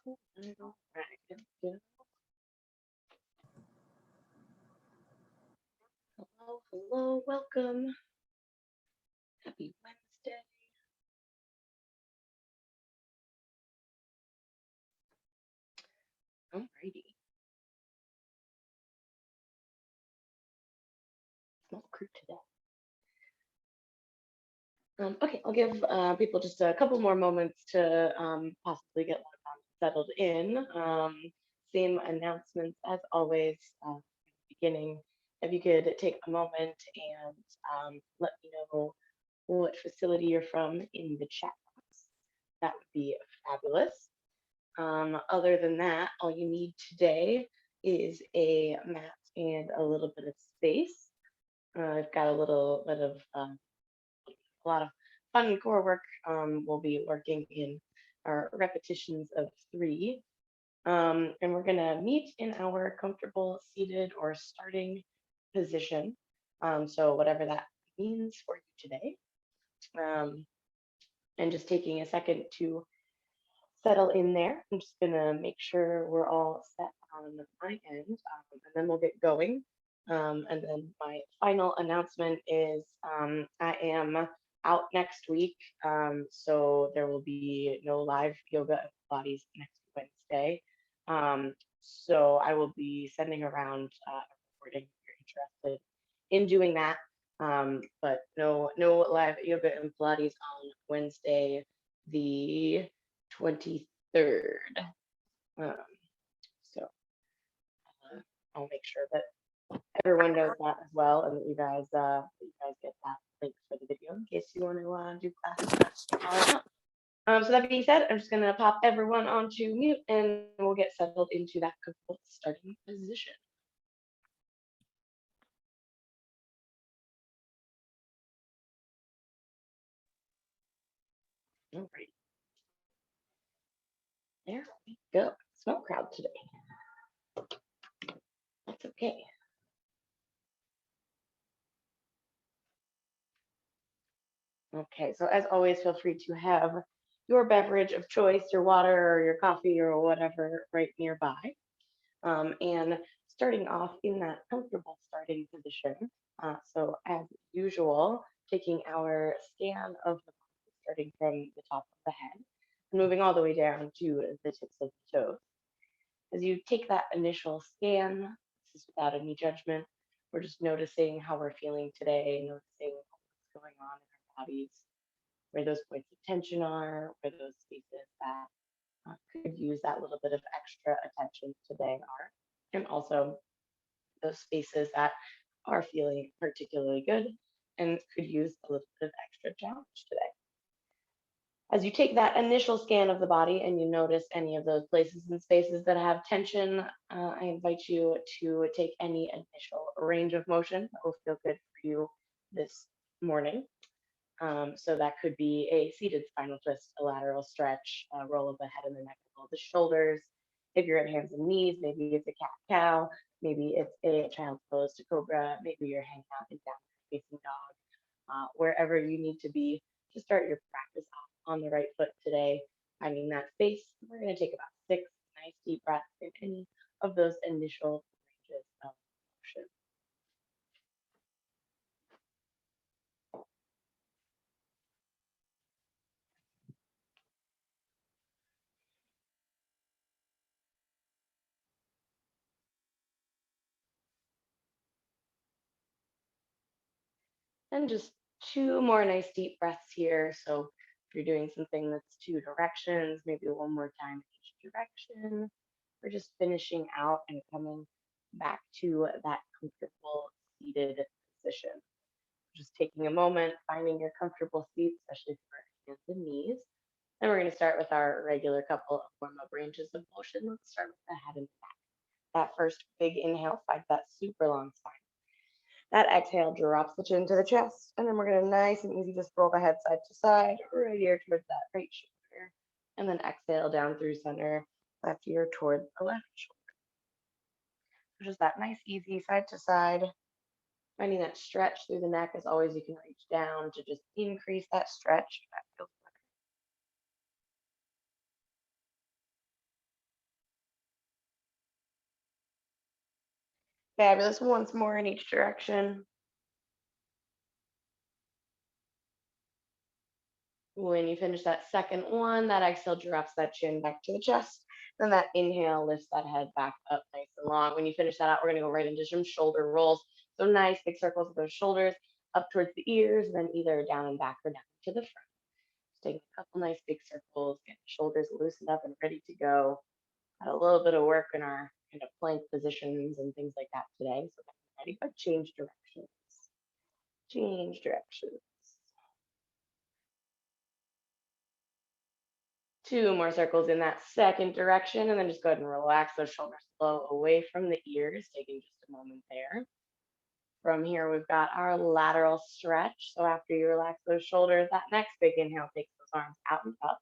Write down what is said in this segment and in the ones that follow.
All right. Hello, hello, welcome. Happy Wednesday. Alrighty. Small crew today. Okay, I'll give people just a couple more moments to possibly get settled in. Same announcements as always. Beginning, if you could take a moment and let me know what facility you're from in the chat box. That would be fabulous. Other than that, all you need today is a mat and a little bit of space. I've got a little bit of a lot of fun core work. We'll be working in our repetitions of 3. And we're going to meet in our comfortable seated or starting position. So, whatever that means for you today. Um, and just taking a second to settle in there. I'm just going to make sure we're all set on my end, and then we'll get going. And then my final announcement is I am out next week, so there will be no live yoga and Pilates next Wednesday. So I will be sending around a recording if you're interested in doing that. But no live yoga and Pilates on Wednesday, the 23rd. Um, so I'll make sure that everyone knows that as well, and that you guys get that link for the video in case you want to do classes. So that being said, I'm just gonna pop everyone onto mute, and we'll get settled into that comfortable starting position. All right, there we go. Small crowd today. That's okay. Okay, so as always, feel free to have your beverage of choice, your water or your coffee or whatever right nearby. And starting off in that comfortable starting position. So as usual, taking our scan of the body, starting from the top of the head, and moving all the way down to the tips of the toes. As you take that initial scan, this is without any judgment. We're just noticing how we're feeling today, noticing what's going on in our bodies, where those points of tension are, where those spaces that could use that little bit of extra attention today are, and also those spaces that are feeling particularly good and could use a little bit of extra challenge today. As you take that initial scan of the body and you notice any of those places and spaces that have tension, I invite you to take any initial range of motion that will feel good for you this morning. So that could be a seated spinal twist, a lateral stretch, a roll of the head and the neck, roll the shoulders. If you're at hands and knees, maybe it's a cat cow, maybe it's a child's pose to cobra, maybe you're hanging out in downward facing dog, wherever you need to be to start your practice off on the right foot today, finding that space. We're going to take about 6 nice deep breaths in any of those initial ranges of motion. And just 2 more nice deep breaths here. So if you're doing something that's 2 directions, maybe one more time in each direction. We're just finishing out and coming back to that comfortable seated position. Just taking a moment, finding your comfortable seat, especially for hands and knees. And we're going to start with our regular couple of warm up ranges of motion. Let's start with the head and back. That first big inhale, find that super long spine. That exhale drops the chin to the chest, and then we're gonna nice and easy just roll the head side to side, right ear towards that right shoulder, and then exhale down through center, left ear towards the left shoulder. So just that nice easy side to side, finding that stretch through the neck. As always, you can reach down to just increase that stretch. That feels better. Fabulous. Once more in each direction. When you finish that second one, that exhale drops that chin back to the chest. Then that inhale lifts that head back up nice and long. When you finish that out, we're going to go right into some shoulder rolls. So nice big circles with those shoulders up towards the ears, then either down and back or down to the front. Just taking a couple nice big circles, getting the shoulders loosened up and ready to go. Had a little bit of work in our kind of plank positions and things like that today. So ready, but change directions. Change directions. Two more circles in that second direction, and then just go ahead and relax those shoulders flow away from the ears, taking just a moment there. From here, we've got our lateral stretch. So after you relax those shoulders, that next big inhale takes those arms out and up.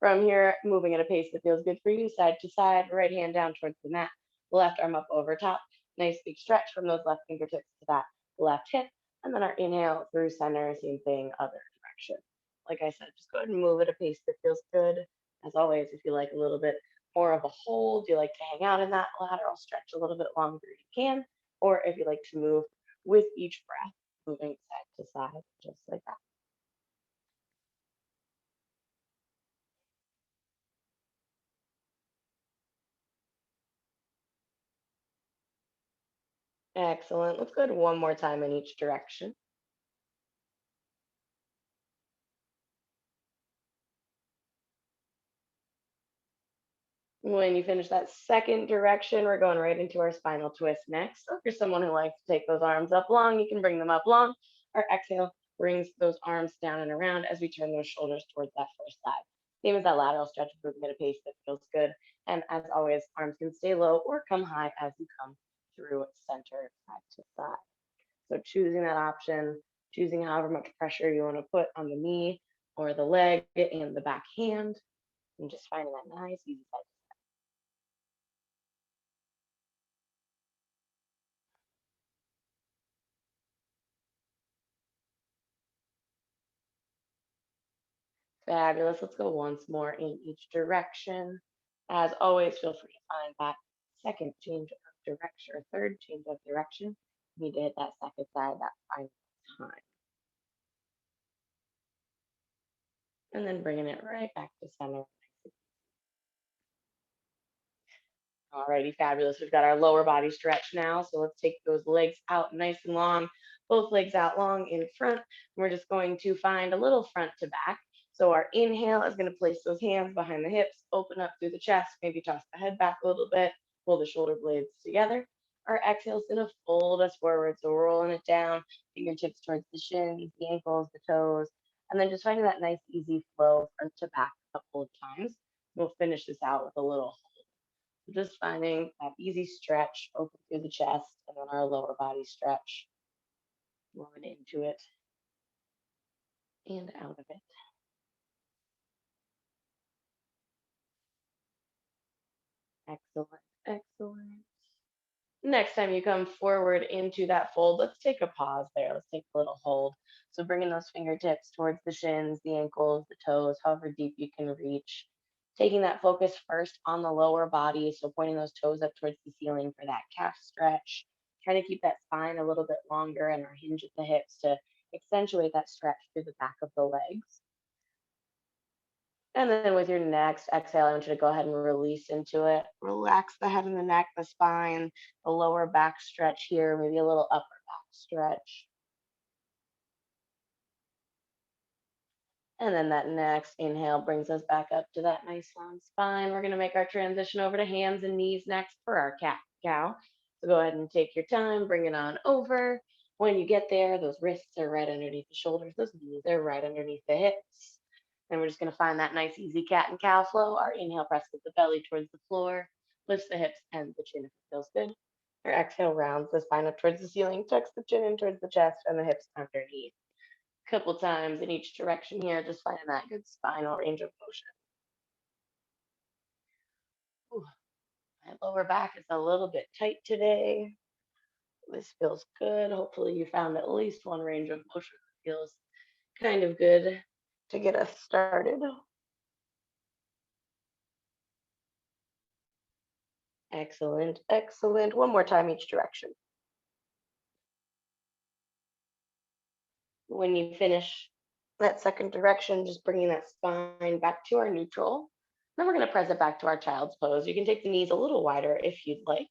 From here, moving at a pace that feels good for you, side to side, right hand down towards the mat, left arm up over top. Nice big stretch from those left fingertips to that left hip. And then our inhale through center, same thing, other direction. Like I said, just go ahead and move at a pace that feels good. As always, if you like a little bit more of a hold, you like to hang out in that lateral stretch a little bit longer, you can. Or if you like to move with each breath, moving side to side, just like that. Excellent. Let's go ahead one more time in each direction. When you finish that second direction, we're going right into our spinal twist next. So if you're someone who likes to take those arms up long, you can bring them up long. Our exhale brings those arms down and around as we turn those shoulders towards that first side. Same as that lateral stretch, moving at a pace that feels good. And as always, arms can stay low or come high as you come through center, side to side. So choosing that option, choosing however much pressure you want to put on the knee or the leg and the back hand, and just finding that nice, easy side. Fabulous. Let's go once more in each direction. As always, feel free to find that second change of direction or third change of direction. You need to hit that second side that final time. And then bringing it right back to center. Alrighty, fabulous. We've got our lower body stretch now. So let's take those legs out nice and long, both legs out long in front. And we're just going to find a little front to back. So our inhale is going to place those hands behind the hips, open up through the chest, maybe toss the head back a little bit, pull the shoulder blades together. Our exhale is going to fold us forward. So we're rolling it down, fingertips towards the shins, the ankles, the toes, and then just finding that nice, easy flow front to back a couple of times. We'll finish this out with a little just finding that easy stretch open through the chest and then our lower body stretch, moving into it and out of it. Excellent. Excellent. Next time you come forward into that fold, let's take a pause there. Let's take a little hold. So bringing those fingertips towards the shins, the ankles, the toes, however deep you can reach. Taking that focus first on the lower body. So pointing those toes up towards the ceiling for that calf stretch. Trying to keep that spine a little bit longer and our hinge at the hips to accentuate that stretch through the back of the legs. And then with your next exhale, I want you to go ahead and release into it. Relax the head and the neck, the spine, the lower back stretch here, maybe a little upper back stretch. And then that next inhale brings us back up to that nice long spine. We're going to make our transition over to hands and knees next for our cat cow. So go ahead and take your time, bring it on over. When you get there, those wrists are right underneath the shoulders, those knees are right underneath the hips. And we're just going to find that nice, easy cat and cow flow. Our inhale presses the belly towards the floor, lifts the hips and the chin if it feels good. Our exhale rounds the spine up towards the ceiling, tucks the chin in towards the chest and the hips underneath. Couple times in each direction here, just finding that good spinal range of motion. Ooh, my lower back is a little bit tight today. This feels good. Hopefully, you found at least one range of motion that feels kind of good to get us started. Excellent, excellent. One more time each direction. When you finish that second direction, just bringing that spine back to our neutral. Then we're going to press it back to our child's pose. You can take the knees a little wider if you'd like,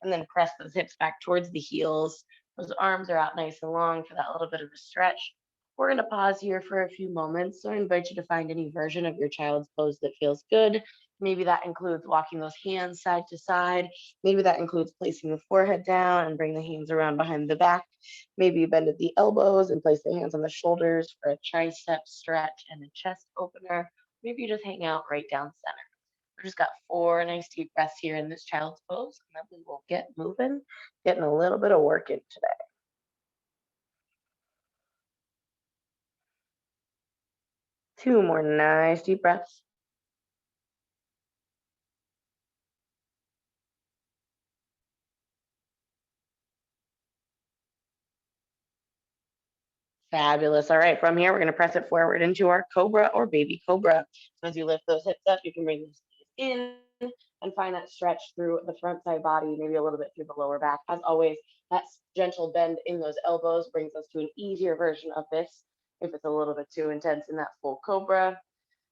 and then press those hips back towards the heels. Those arms are out nice and long for that little bit of a stretch. We're going to pause here for a few moments. So I invite you to find any version of your child's pose that feels good. Maybe that includes walking those hands side to side. Maybe that includes placing the forehead down and bring the hands around behind the back. Maybe you bend at the elbows and place the hands on the shoulders for a tricep stretch and a chest opener. Maybe you just hang out right down center. We just got 4 nice deep breaths here in this child's pose, and then we will get moving, getting a little bit of work in today. 2 more nice deep breaths. Fabulous. All right, from here, we're going to press it forward into our cobra or baby cobra. So as you lift those hips up, you can bring those knees in and find that stretch through the front side body, maybe a little bit through the lower back. As always, that gentle bend in those elbows brings us to an easier version of this if it's a little bit too intense in that full cobra.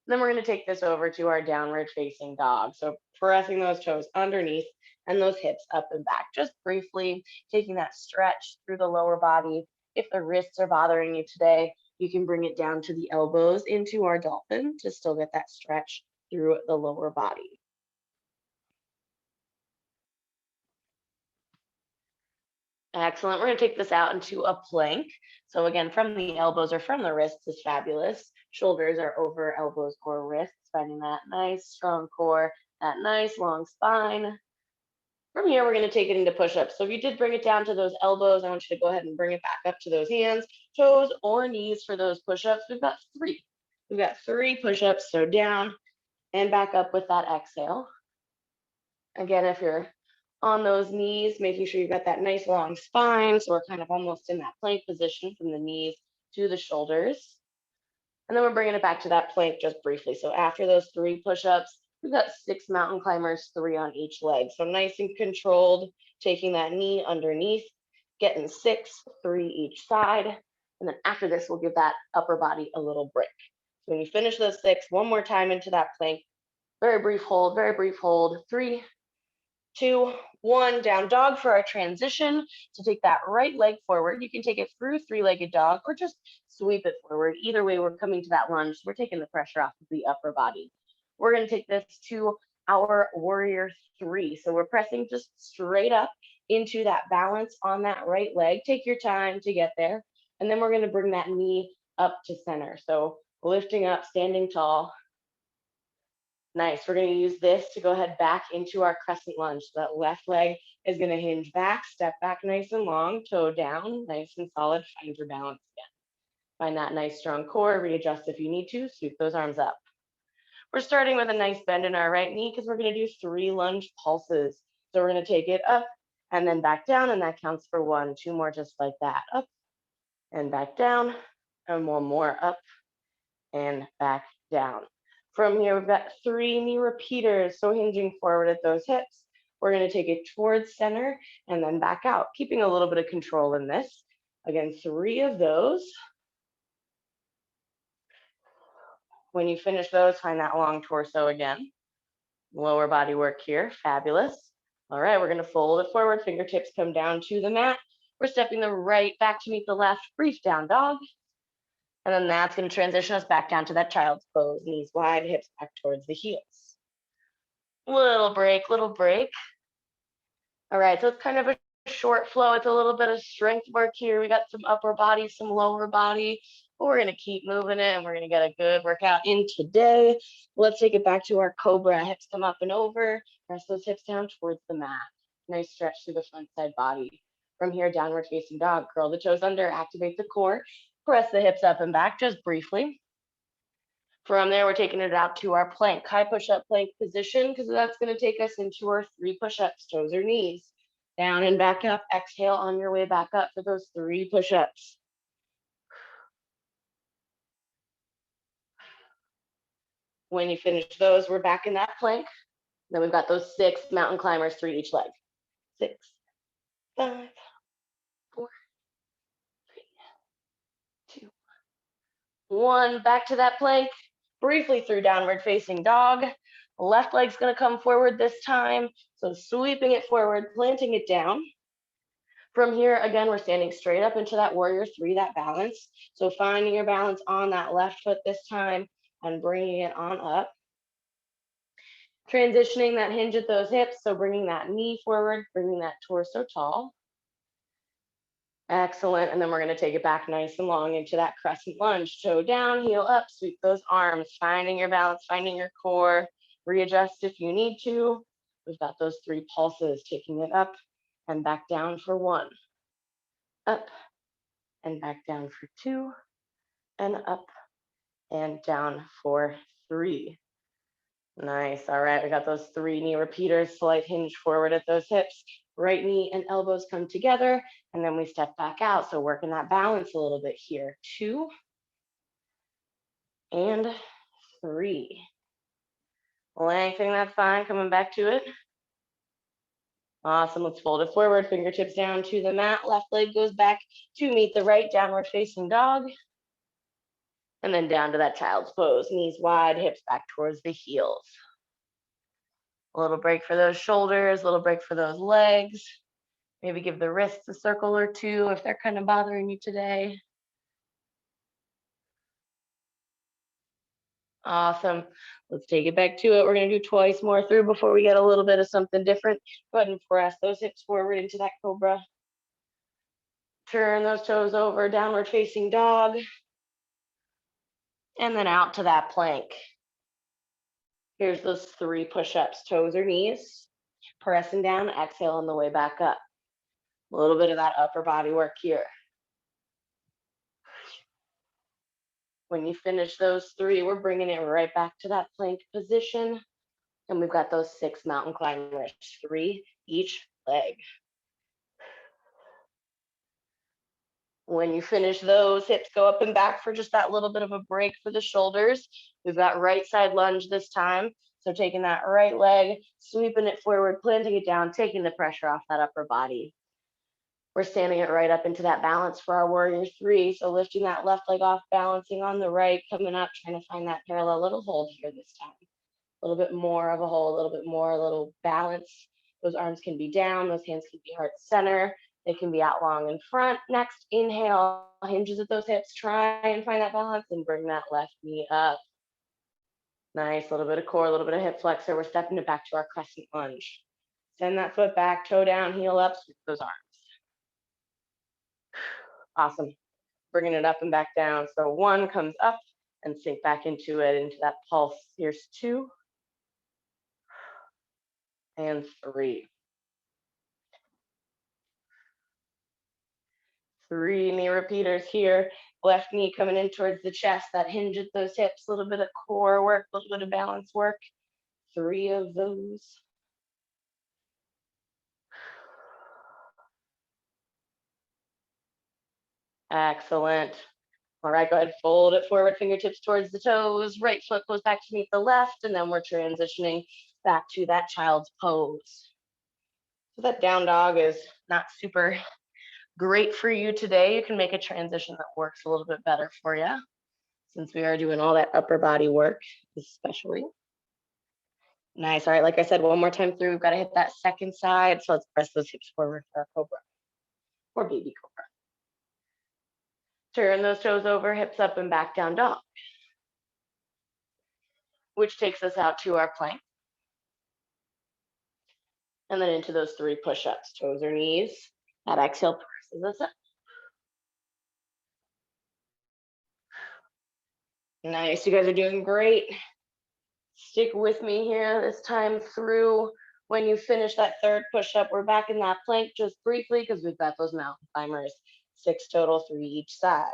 Then we're going to take this over to our downward facing dog. So pressing those toes underneath and those hips up and back, just briefly taking that stretch through the lower body. If the wrists are bothering you today, you can bring it down to the elbows into our dolphin to still get that stretch through the lower body. Excellent. We're going to take this out into a plank. So again, from the elbows or from the wrists is fabulous. Shoulders are over elbows or wrists, finding that nice strong core, that nice long spine. From here, we're going to take it into push-ups. So if you did bring it down to those elbows, I want you to go ahead and bring it back up to those hands, toes, or knees for those push-ups. We've got 3. We've got 3 push-ups. So down and back up with that exhale. Again, if you're on those knees, making sure you've got that nice long spine. So we're kind of almost in that plank position from the knees to the shoulders. And then we're bringing it back to that plank just briefly. So after those 3 push-ups, we've got 6 mountain climbers, 3 on each leg. So nice and controlled, taking that knee underneath, getting 6, 3 each side. And then after this, we'll give that upper body a little break. So when you finish those 6, one more time into that plank, very brief hold, very brief hold. 3, 2, 1, down dog for our transition. So take that right leg forward. You can take it through 3-legged dog or just sweep it forward. Either way, we're coming to that lunge. So we're taking the pressure off of the upper body. We're going to take this to our warrior 3. So we're pressing just straight up into that balance on that right leg. Take your time to get there. And then we're going to bring that knee up to center. So lifting up, standing tall. Nice. We're going to use this to go ahead back into our crescent lunge. So that left leg is going to hinge back, step back nice and long, toe down, nice and solid. Find your balance again. Find that nice strong core. Readjust if you need to. Sweep those arms up. We're starting with a nice bend in our right knee because we're going to do 3 lunge pulses. So we're going to take it up and then back down, and that counts for 1. 2 more just like that. Up and back down, and 1 more up and back down. From here, we've got 3 knee repeaters. So hinging forward at those hips. We're going to take it towards center and then back out, keeping a little bit of control in this. Again, 3 of those. When you finish those, find that long torso again. Lower body work here. Fabulous. All right, we're going to fold it forward. Fingertips come down to the mat. We're stepping the right back to meet the left. Brief down dog. And then that's going to transition us back down to that child's pose. Knees wide, hips back towards the heels. Little break, little break. All right, so it's kind of a short flow. It's a little bit of strength work here. We got some upper body, some lower body. But we're going to keep moving it, and we're going to get a good workout in today. Let's take it back to our cobra. Hips come up and over. Press those hips down towards the mat. Nice stretch through the front side body. From here, downward facing dog. Curl the toes under, activate the core. Press the hips up and back just briefly. From there, we're taking it out to our plank, high push-up plank position, because that's going to take us into our 3 push-ups, toes or knees. Down and back up. Exhale on your way back up for those 3 push-ups. When you finish those, we're back in that plank. Then we've got those 6 mountain climbers, 3 each leg. 6, 5, 4, 3, 2, 1. Back to that plank. Briefly through downward facing dog. Left leg's going to come forward this time. So sweeping it forward, planting it down. From here, again, we're standing straight up into that warrior 3, that balance. So finding your balance on that left foot this time and bringing it on up. Transitioning that hinge at those hips, so bringing that knee forward, bringing that torso tall. Excellent, and then we're gonna take it back nice and long into that crescent lunge. Toe down, heel up, sweep those arms, finding your balance, finding your core. Readjust if you need to. We've got those 3 pulses, taking it up and back down for 1. Up and back down for 2, and up and down for 3. Nice. All right, we got those 3 knee repeaters. Slight hinge forward at those hips. Right knee and elbows come together, and then we step back out. So working that balance a little bit here. 2 and 3. Lengthening that spine, coming back to it. Awesome. Let's fold it forward. Fingertips down to the mat. Left leg goes back to meet the right, downward facing dog. And then down to that child's pose. Knees wide, hips back towards the heels. A little break for those shoulders, a little break for those legs. Maybe give the wrists a circle or 2 if they're kind of bothering you today. Awesome. Let's take it back to it. We're going to do twice more through before we get a little bit of something different. Go ahead and press those hips forward into that cobra. Turn those toes over, downward facing dog. And then out to that plank. Here's those 3 push-ups, toes or knees. Pressing down, exhale on the way back up. A little bit of that upper body work here. When you finish those 3, we're bringing it right back to that plank position. And we've got those 6 mountain climbers, 3 each leg. When you finish those, hips go up and back for just that little bit of a break for the shoulders. We've got right side lunge this time. So taking that right leg, sweeping it forward, planting it down, taking the pressure off that upper body. We're standing it right up into that balance for our warrior 3. So lifting that left leg off, balancing on the right, coming up, trying to find that parallel little hold here this time. A little bit more of a hold, a little bit more, a little balance. Those arms can be down, those hands can be heart center. They can be out long in front. Next, inhale, hinges at those hips. Try and find that balance and bring that left knee up. Nice, a little bit of core, a little bit of hip flexor. We're stepping it back to our crescent lunge. Send that foot back, toe down, heel up, sweep those arms. Awesome. Bringing it up and back down. So 1 comes up and sink back into it, into that pulse. Here's 2 and 3. 3 knee repeaters here. Left knee coming in towards the chest, that hinge at those hips, a little bit of core work, a little bit of balance work. 3 of those. Excellent. All right, go ahead, fold it forward, fingertips towards the toes. Right foot goes back to meet the left, and then we're transitioning back to that child's pose. So that down dog is not super great for you today. You can make a transition that works a little bit better for you, since we are doing all that upper body work, especially. Nice. All right, like I said, one more time through, we've got to hit that second side. So let's press those hips forward for our cobra or baby cobra. Turn those toes over, hips up and back down dog, which takes us out to our plank. And then into those 3 push-ups, toes or knees. That exhale presses us up. Nice, you guys are doing great. Stick with me here this time through. When you finish that 3rd push-up, we're back in that plank just briefly because we've got those mountain climbers. 6 total, 3 each side.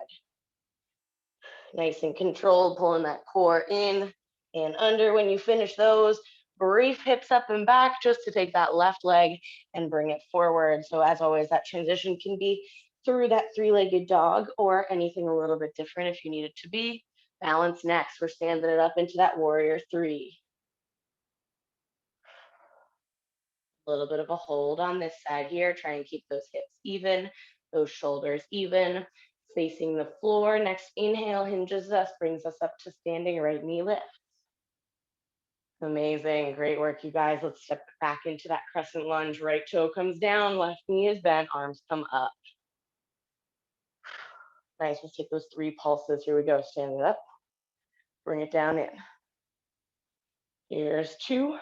Nice and controlled, pulling that core in and under. When you finish those, brief hips up and back just to take that left leg and bring it forward. So as always, that transition can be through that 3-legged dog or anything a little bit different if you need it to be. Balance next. We're standing it up into that warrior 3. A little bit of a hold on this side here. Try and keep those hips even, those shoulders even, facing the floor. Next inhale hinges us, brings us up to standing right knee lift. Amazing. Great work, you guys. Let's step back into that crescent lunge. Right toe comes down, left knee is bent, arms come up. Nice. Let's take those 3 pulses. Here we go. Stand it up. Bring it down in. Here's 2.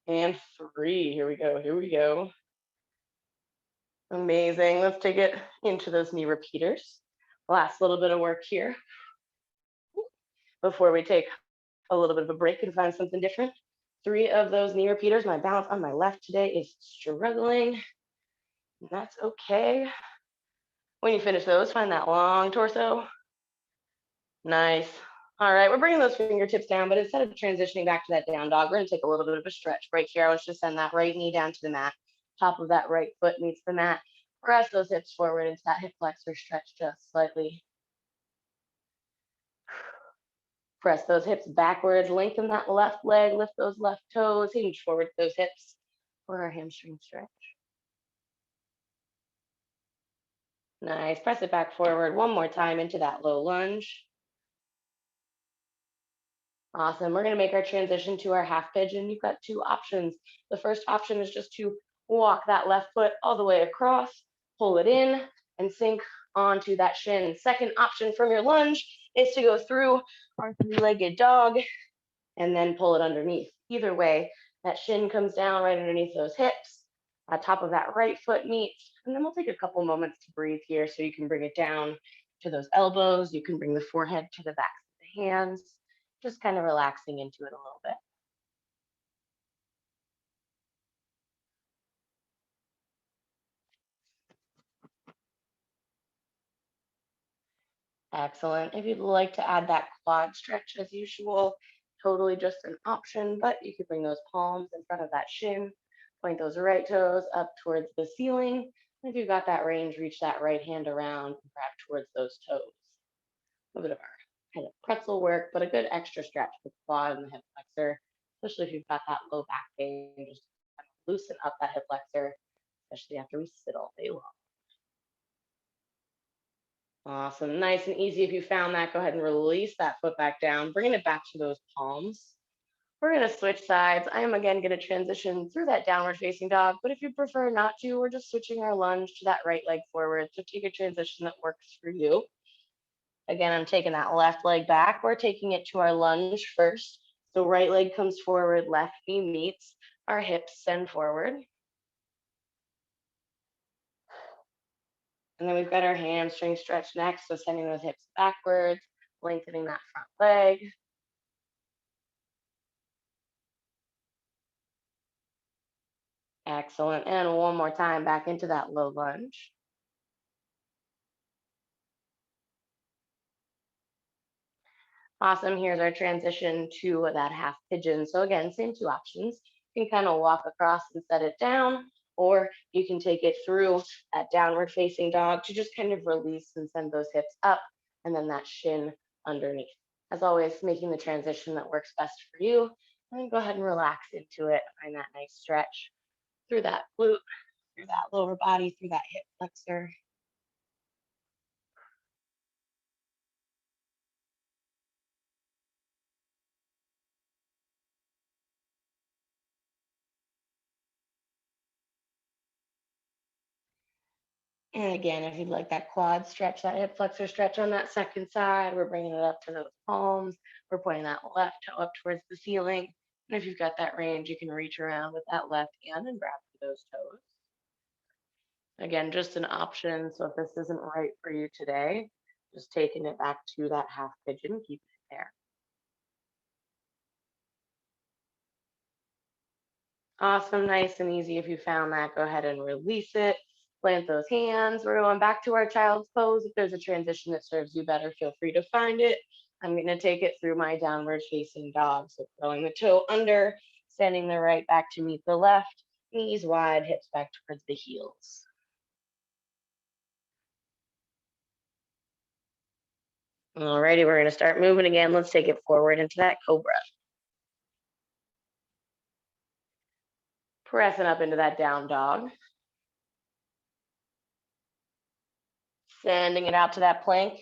And 3. Here we go. Here we go. Amazing. Let's take it into those knee repeaters. Last little bit of work here before we take a little bit of a break and find something different. 3 of those knee repeaters. My balance on my left today is struggling. That's okay. When you finish those, find that long torso. Nice. All right, we're bringing those fingertips down, but instead of transitioning back to that down dog, we're gonna take a little bit of a stretch break here. I want you to send that right knee down to the mat. Top of that right foot meets the mat. Press those hips forward into that hip flexor stretch just slightly. Press those hips backwards, lengthen that left leg, lift those left toes, hinge forward those hips for our hamstring stretch. Nice, press it back forward one more time into that low lunge. Awesome, we're gonna make our transition to our half pigeon. You've got 2 options. The first option is just to walk that left foot all the way across, pull it in, and sink onto that shin. Second option from your lunge is to go through our 3-legged dog and then pull it underneath. Either way, that shin comes down right underneath those hips. Top of that right foot meets, and then we'll take a couple moments to breathe here so you can bring it down to those elbows. You can bring the forehead to the backs of the hands, just kind of relaxing into it a little bit. Excellent. If you'd like to add that quad stretch as usual, totally just an option, but you could bring those palms in front of that shin, point those right toes up towards the ceiling. If you've got that range, reach that right hand around and grab towards those toes. A little bit of our kind of pretzel work, but a good extra stretch for the quad and the hip flexor, especially if you've got that low back pain, just kind of loosen up that hip flexor, especially after we sit all day long. Awesome. Nice and easy. If you found that, go ahead and release that foot back down, bringing it back to those palms. We're going to switch sides. I am again going to transition through that downward facing dog, but if you prefer not to, we're just switching our lunge to that right leg forward. So take a transition that works for you. Again, I'm taking that left leg back. We're taking it to our lunge first. So right leg comes forward, left knee meets, our hips send forward. And then we've got our hamstring stretch next. So sending those hips backwards, lengthening that front leg. Excellent. And one more time back into that low lunge. Awesome. Here's our transition to that half pigeon. So again, same 2 options. You can kind of walk across and set it down, or you can take it through that downward facing dog to just kind of release and send those hips up and then that shin underneath. As always, making the transition that works best for you. And then go ahead and relax into it. Find that nice stretch through that glute, through that lower body, through that hip flexor. And again, if you'd like that quad stretch, that hip flexor stretch on that second side, we're bringing it up to those palms. We're pointing that left toe up towards the ceiling. And if you've got that range, you can reach around with that left hand and grab for those toes. Again, just an option. So if this isn't right for you today, just taking it back to that half pigeon, keep it there. Awesome, nice and easy. If you found that, go ahead and release it. Plant those hands. We're going back to our child's pose. If there's a transition that serves you better, feel free to find it. I'm going to take it through my downward facing dog. So throwing the toe under, sending the right back to meet the left, knees wide, hips back towards the heels. Alrighty, we're going to start moving again. Let's take it forward into that cobra. Pressing up into that down dog. Sending it out to that plank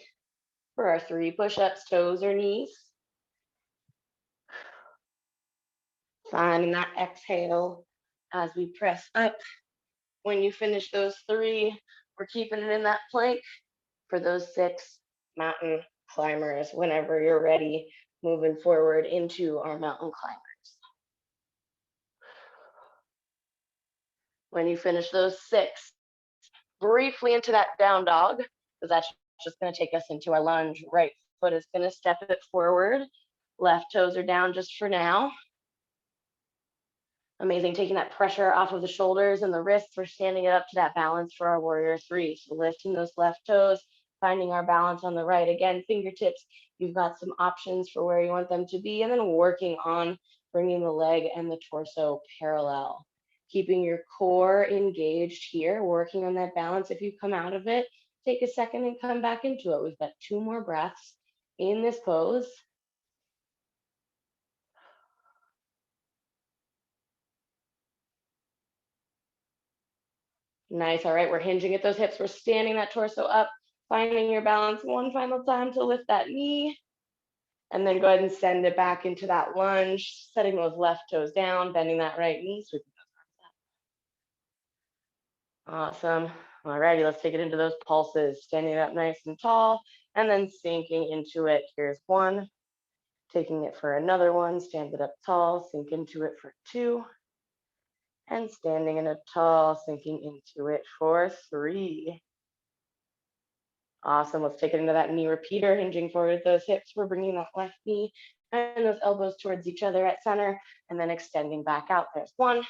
for our 3 push-ups, toes or knees. Finding that exhale as we press up. When you finish those 3, we're keeping it in that plank for those 6 mountain climbers whenever you're ready, moving forward into our mountain climbers. When you finish those 6, briefly into that down dog, because that's just going to take us into our lunge. Right foot is going to step it forward. Left toes are down just for now. Amazing, taking that pressure off of the shoulders and the wrists. We're standing it up to that balance for our warrior 3. So lifting those left toes, finding our balance on the right. Again, fingertips, you've got some options for where you want them to be, and then working on bringing the leg and the torso parallel. Keeping your core engaged here, working on that balance. If you come out of it, take a second and come back into it. We've got 2 more breaths in this pose. Nice. All right, we're hinging at those hips. We're standing that torso up, finding your balance one final time to lift that knee. And then go ahead and send it back into that lunge, setting those left toes down, bending that right knee, sweeping those arms up. Awesome. All righty, let's take it into those pulses, standing up nice and tall, and then sinking into it. Here's 1, taking it for another 1, stand it up tall, sink into it for 2, and standing in it tall, sinking into it for 3. Awesome. Let's take it into that knee repeater, hinging forward with those hips. We're bringing that left knee and those elbows towards each other at center, and then extending back out. There's 1.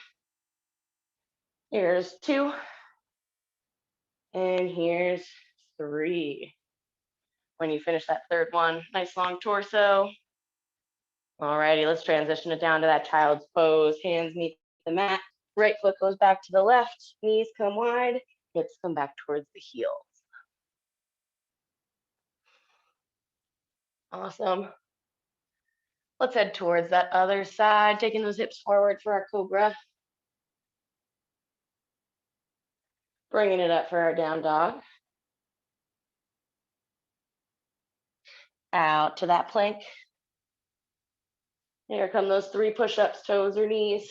Here's 2. And here's 3. When you finish that third one, nice long torso. Alrighty, let's transition it down to that child's pose. Hands meet the mat. Right foot goes back to the left. Knees come wide. Hips come back towards the heels. Awesome. Let's head towards that other side, taking those hips forward for our cobra. Bringing it up for our down dog. Out to that plank. Here come those 3 push-ups, toes or knees.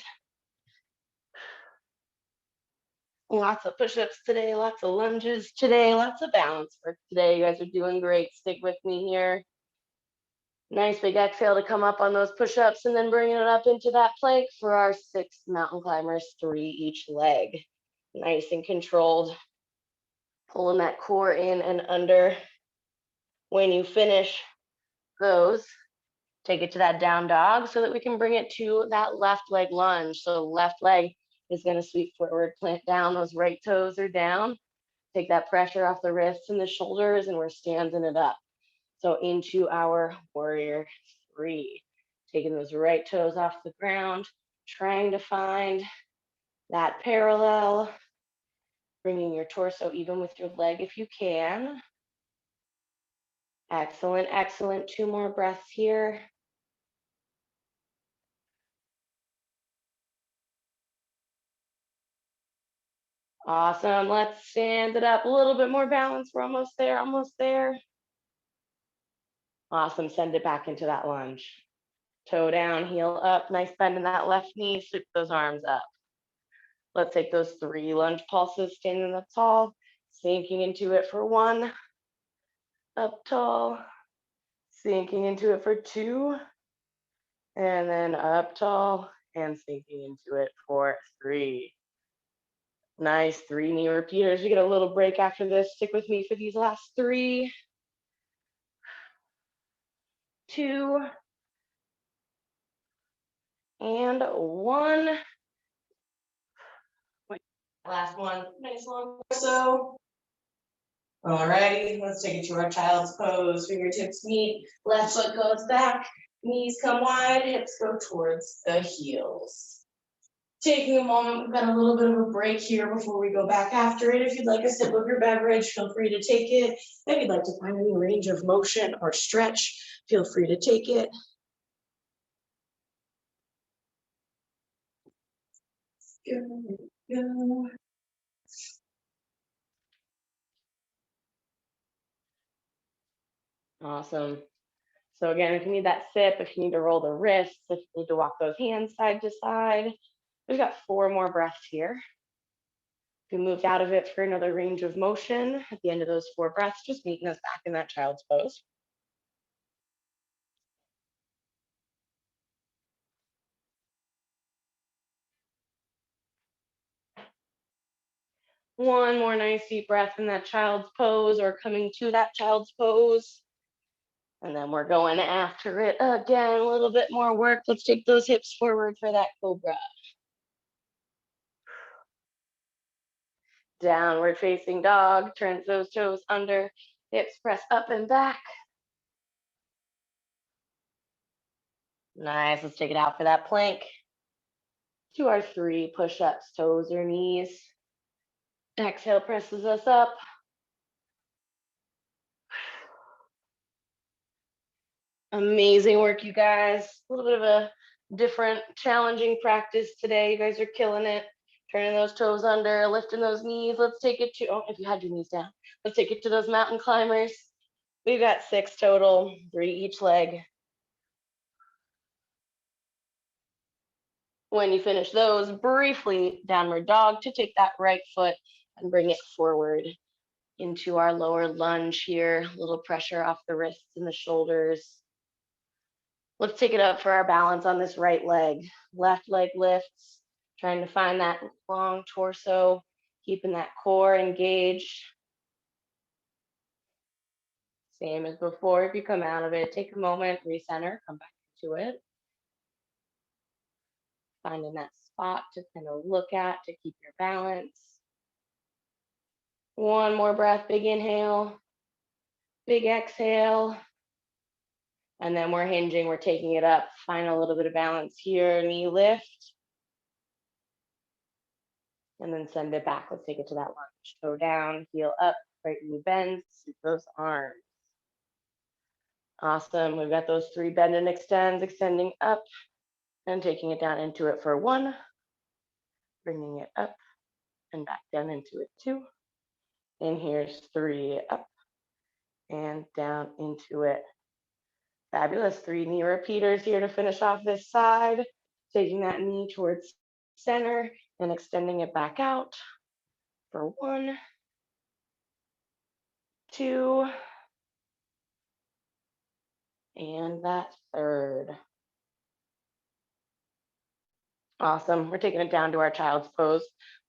Lots of push-ups today, lots of lunges today, lots of balance work today. You guys are doing great. Stick with me here. Nice big exhale to come up on those push-ups, and then bringing it up into that plank for our 6 mountain climbers, 3 each leg. Nice and controlled. Pulling that core in and under. When you finish those, take it to that down dog so that we can bring it to that left leg lunge. So left leg is going to sweep forward, plant down. Those right toes are down. Take that pressure off the wrists and the shoulders, and we're standing it up. So into our warrior 3. Taking those right toes off the ground, trying to find that parallel, bringing your torso even with your leg if you can. Excellent, excellent. 2 more breaths here. Awesome. Let's stand it up. A little bit more balance. We're almost there, almost there. Awesome. Send it back into that lunge. Toe down, heel up. Nice bend in that left knee. Sweep those arms up. Let's take those 3 lunge pulses, standing up tall, sinking into it for 1. Up tall, sinking into it for 2. And then up tall and sinking into it for 3. Nice 3 knee repeaters. We get a little break after this. Stick with me for these last 3, 2, and 1. Last one. Nice long torso. Alrighty, let's take it to our child's pose. Fingertips meet, left foot goes back, knees come wide, hips go towards the heels. Taking a moment, we've got a little bit of a break here before we go back after it. If you'd like a sip of your beverage, feel free to take it. If you'd like to find any range of motion or stretch, feel free to take it. Go. Awesome. So again, if you need that sip, if you need to roll the wrists, if you need to walk those hands side to side, we've got 4 more breaths here. If we moved out of it for another range of motion, at the end of those 4 breaths, just meeting us back in that child's pose. One more nice deep breath in that child's pose or coming to that child's pose. And then we're going after it again, a little bit more work. Let's take those hips forward for that cobra. Downward facing dog, turns those toes under, hips press up and back. Nice, let's take it out for that plank. To our 3 push-ups, toes or knees. Exhale presses us up. Amazing work, you guys. A little bit of a different, challenging practice today. You guys are killing it. Turning those toes under, lifting those knees. Let's take it to, oh, if you had your knees down, let's take it to those mountain climbers. We've got 6 total, 3 each leg. When you finish those, briefly downward dog to take that right foot and bring it forward into our lower lunge here. A little pressure off the wrists and the shoulders. Let's take it up for our balance on this right leg. Left leg lifts, trying to find that long torso, keeping that core engaged. Same as before, if you come out of it, take a moment, recenter, come back to it. Finding that spot to kind of look at to keep your balance. One more breath, big inhale, big exhale. And then we're hinging, we're taking it up. Find a little bit of balance here, knee lift. And then send it back. Let's take it to that lunge. Toe down, heel up, right knee bends, sweep those arms. Awesome. We've got those 3 bend and extends, extending up and taking it down into it for 1, bringing it up and back down into it 2. And here's 3, up and down into it. Fabulous. 3 knee repeaters here to finish off this side. Taking that knee towards center and extending it back out for 1, 2, and that 3rd. Awesome. We're taking it down to our child's pose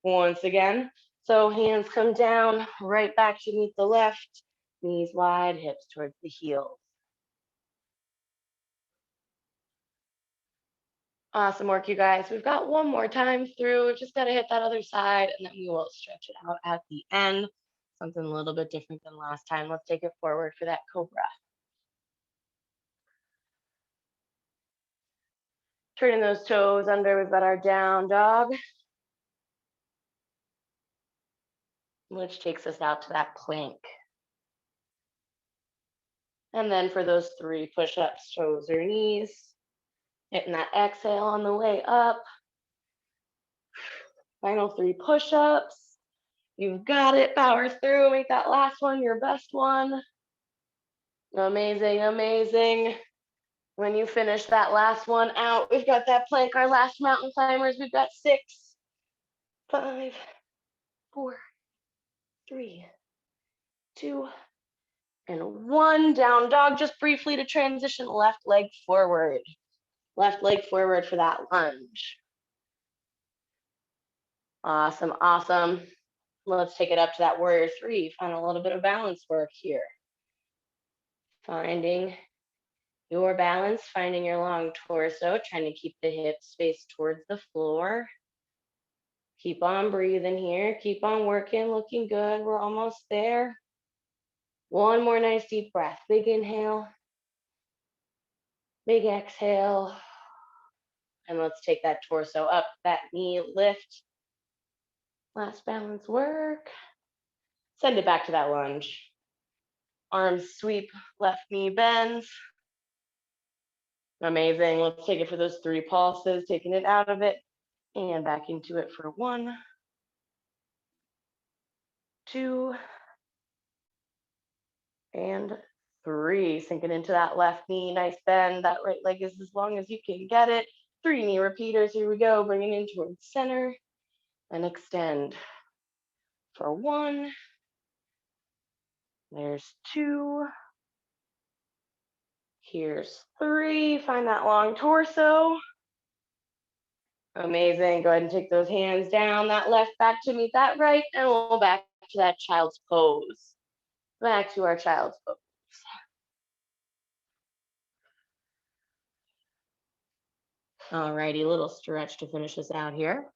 once again. So hands come down, right back to meet the left, knees wide, hips towards the heels. Awesome work, you guys. We've got one more time through. Just got to hit that other side, and then we will stretch it out at the end. Something a little bit different than last time. Let's take it forward for that cobra. Turning those toes under, we've got our down dog, which takes us out to that plank. And then for those 3 push-ups, toes or knees, hitting that exhale on the way up. Final 3 push-ups. You've got it. Power through. Make that last one your best one. Amazing, amazing. When you finish that last one out, we've got that plank, our last mountain climbers. We've got 6, 5, 4, 3, 2, and 1. Down dog. Just briefly to transition, left leg forward. Left leg forward for that lunge. Awesome, awesome. Let's take it up to that warrior 3. Find a little bit of balance work here. Finding your balance, finding your long torso, trying to keep the hips faced towards the floor. Keep on breathing here. Keep on working, looking good. We're almost there. One more nice deep breath. Big inhale. Big exhale. And let's take that torso up, that knee lift. Last balance work. Send it back to that lunge. Arms sweep, left knee bends. Amazing. Let's take it for those 3 pulses, taking it out of it. And back into it for 1, 2, and 3. Sinking into that left knee, nice bend. That right leg is as long as you can get it. 3 knee repeaters, here we go. Bring it in towards center and extend for 1. There's 2. Here's 3. Find that long torso. Amazing. Go ahead and take those hands down, that left back to meet that right, and we'll back to that child's pose. Back to our child's pose. All righty, little stretch to finish us out here.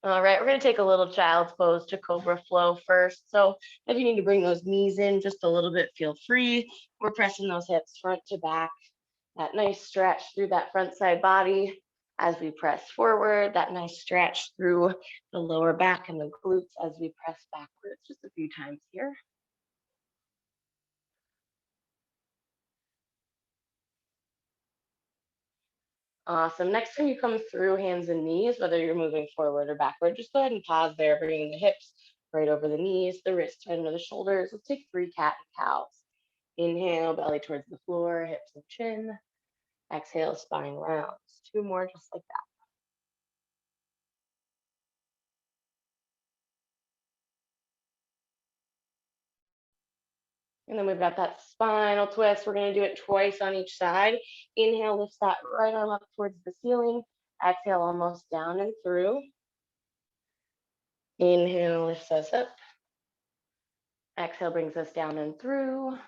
All right, we're going to take a little child's pose to Cobra Flow first. So if you need to bring those knees in just a little bit, feel free. We're pressing those hips front to back. That nice stretch through that front side body as we press forward. That nice stretch through the lower back and the glutes as we press backwards. Just a few times here. Awesome. Next time you come through hands and knees, whether you're moving forward or backward, just go ahead and pause there, bringing the hips right over the knees, the wrists right under the shoulders. Let's take 3 cat and cows. Inhale, belly towards the floor, hips and chin. Exhale, spine rounds. 2 more just like that. And then we've got that spinal twist. We're going to do it twice on each side. Inhale, lifts that right arm up towards the ceiling. Exhale, almost down and through. Inhale, lifts us up. Exhale brings us down and through.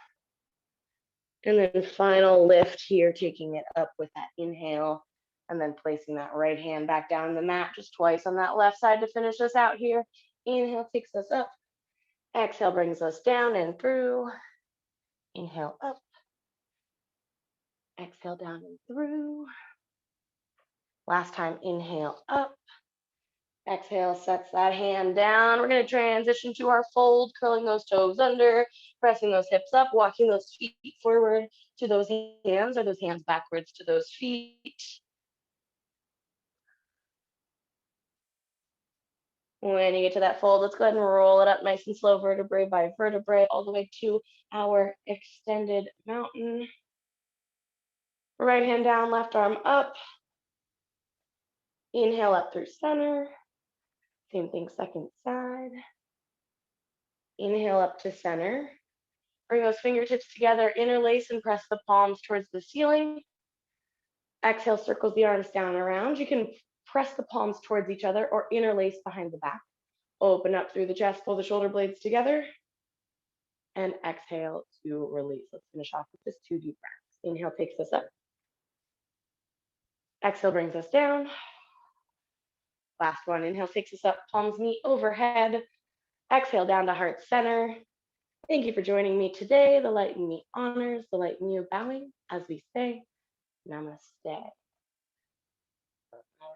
And then final lift here, taking it up with that inhale. And then placing that right hand back down on the mat just twice on that left side to finish us out here. Inhale takes us up. Exhale brings us down and through. Inhale up. Exhale down and through. Last time, inhale up. Exhale, sets that hand down. We're going to transition to our fold, curling those toes under, pressing those hips up, walking those feet forward to those hands, or those hands backwards to those feet. When you get to that fold, let's go ahead and roll it up nice and slow, vertebrae by vertebrae, all the way to our extended mountain. Right hand down, left arm up. Inhale up through center. Same thing, second side. Inhale up to center. Bring those fingertips together, interlace and press the palms towards the ceiling. Exhale, circles the arms down and around. You can press the palms towards each other or interlace behind the back. Open up through the chest, pull the shoulder blades together. And exhale to release. Let's finish off with just 2 deep breaths. Inhale takes us up. Exhale brings us down. Last one, inhale takes us up, palms meet overhead. Exhale down to heart center. Thank you for joining me today. The light in me honors, the light in you bowing as we say namaste.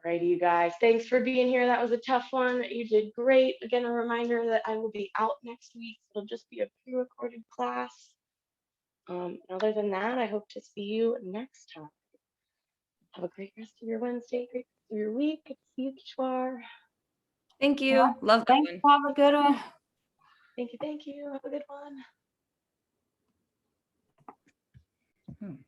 Alrighty, you guys, thanks for being here. That was a tough one. You did great. Again, a reminder that I will be out next week. It'll just be a pre-recorded class. Other than that, I hope to see you next time. Have a great rest of your Wednesday, great rest of your week. Good to see you, Kishwar. Thank you. Love that one. Have a good one. Thank you. Have a good one.